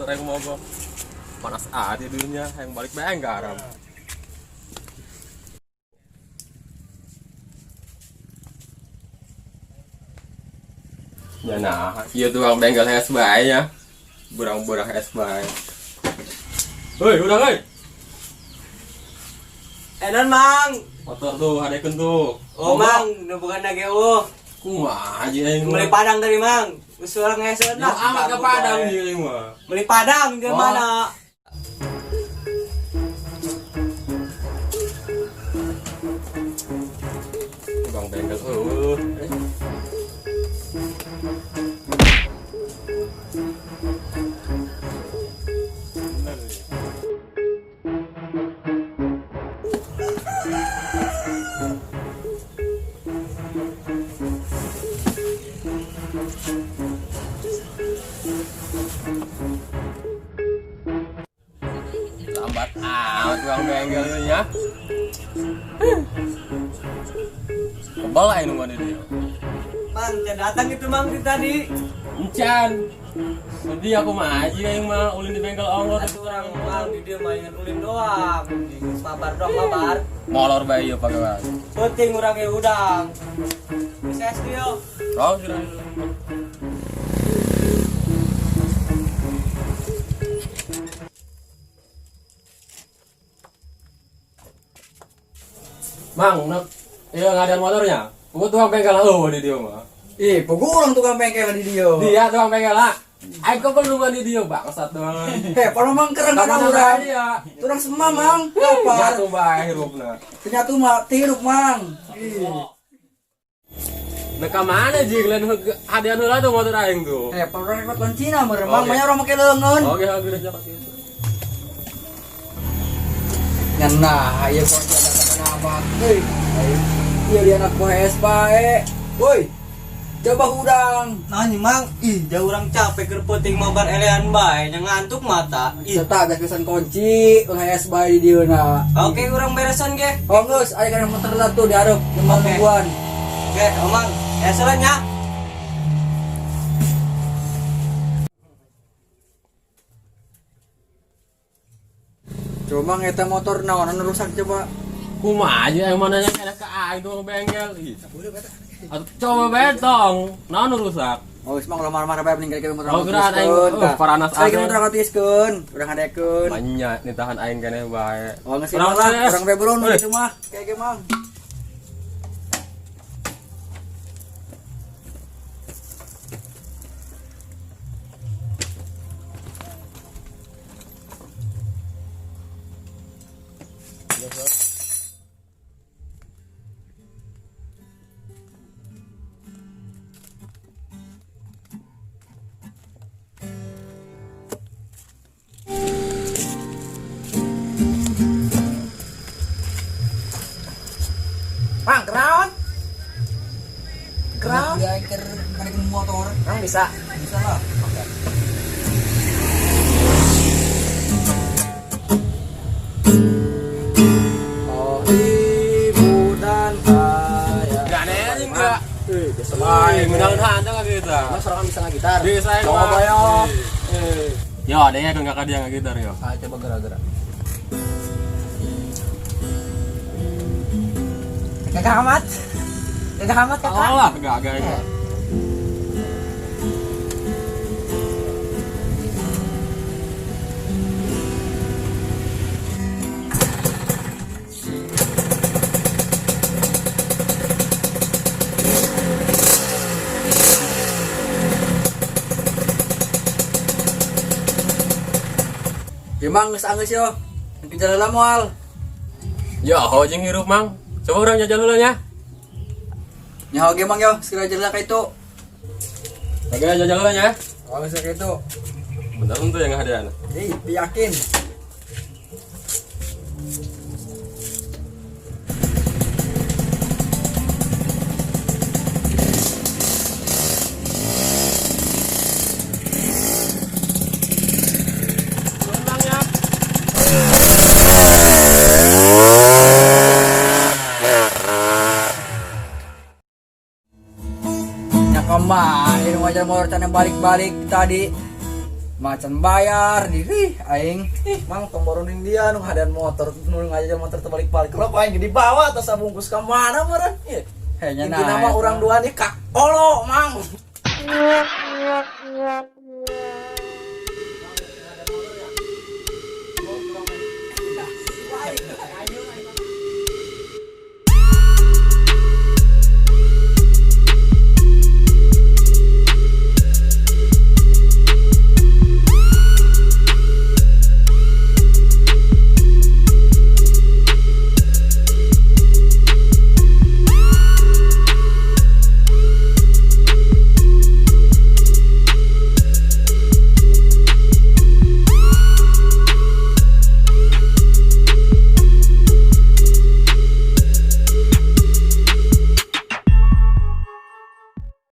motor yang mogok. Panas di dunia yang balik bae garam. Ya nah, iya tukang bengkel es bae ya. Burang-burang es bae. Hei, udah hei. Enan mang. Motor tuh, hadekeun tuh. Oh mang, nu bukan nageu. Kumaha aja yang Beli Padang dari mang. Geus urang ngeseun ya amat ke Padang ieu mah. Beli Padang di mana? Tukang bengkel lambat tukang bengkel nya. Kebal aja nu mana dia. Mang, jangan datang itu mang di tadi. Encan. Jadi aku mah aja yang mah ulin di bengkel ongkos Ada orang mang di dia main ulin doang. Mabar dong mabar. molor bae ieu pake wae. Penting urang ge udang. Bisa dia. Rau sudah. Mang, iya ngadain motornya. Gua tukang bengkel di dia mah. Ih, pogo orang tukang bengkel di dia. Dia tukang bengkel lah. Aku perlu di dia bangsat doang. Para mang keren kan urang. Urang semua mang. Apa? Jatuh bae hirupna. Ternyata mah tiruk mang. Neka mana ji kalian hadiah heula tuh motor aing tuh. Para rekod Cina meureun mang banyak orang make leungeun. Oke, udah jalan gitu. Nah, ayo kok ada apa? Hei, iya dia anak buah es bae. Woi, coba udang. Nah, mang, jauh orang capek kerpeting mabar elean bae, yang ngantuk mata. Serta gas kesan kunci, ulah es bae di dieu na. Oke, urang beresan ge. Oh, geus, aya kana motor lah tuh diarep, jeung mingguan. Oke, omang, eselan nya. Coba ngeta motor naon anu rusak coba. Kumaha aja yang mana yang enak ke aing tuh bengkel. Atuh coba betong. Naon nu rusak? Oh, wis mah kalau marah-marah bae mending motor. Oh, geran aing paranas aing motor ngatiskeun, urang hadekeun. Banyak nitahan aing keneh bae. Oh, geus lah, urang bae buron kitu mah. Kayak ge mang. Bang, kenaon? Kenaon? Dia iker narik motor. Bang bisa. Bisa lah. Oke. Oh, ibu dan ayah. Gak aneh enggak. Biasa Baik, mudah-mudahan hantar enggak kita. Mas orang bisa ngagitar. Bisa aing Coba mah. yo. Yo, ada ya enggak dia ngagitar yo. Ah, coba gerak-gerak. Gagah amat. Gagah amat kakak. Oh lah, agak-agak. Gimang geus anggeus yo. Kejalan lamual. Ya, ho jeung hirup mang. Coba orang jajal dulu nya. Nyaho ge mang yo, segera jelek ka itu. Oke, jajal dulu nya. Oh, geus ka itu. Bentar untuk yang hadiah. Yakin. Kemarin wajar motor yang balik-balik tadi. macan bayar diri aing mang tomborunin dia nu hadan motor nu ngajajan motor terbalik-balik rok aing di bawah atau sabungkus ka mana meureun ieu hanya nama orang dua nih kak olo mang